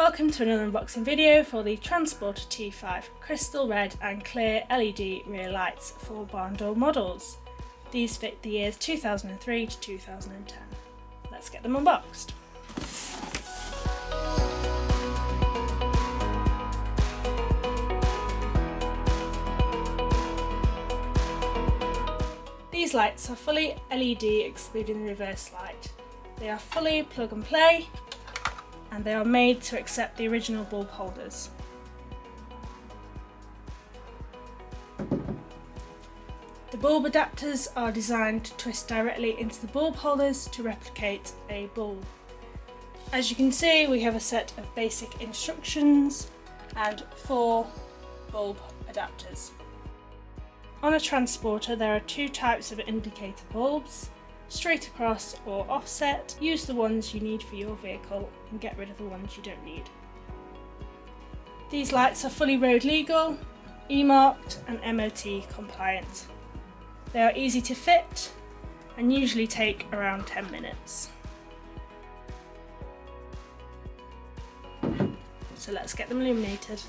Welcome to another unboxing video for the Transporter T5 crystal red and clear LED rear lights for barn door models. These fit the years 2003 to 2010. Let's get them unboxed. These lights are fully LED excluding the reverse light. They are fully plug and play, and they are made to accept the original bulb holders. The bulb adapters are designed to twist directly into the bulb holders to replicate a bulb. As you can see, we have a set of basic instructions and 4 bulb adapters. On a transporter there are 2 types of indicator bulbs: straight across or offset. Use the ones you need for your vehicle and get rid of the ones you don't need. These lights are fully road legal, E-marked and MOT compliant. They are easy to fit and usually take around 10 minutes. So let's get them illuminated.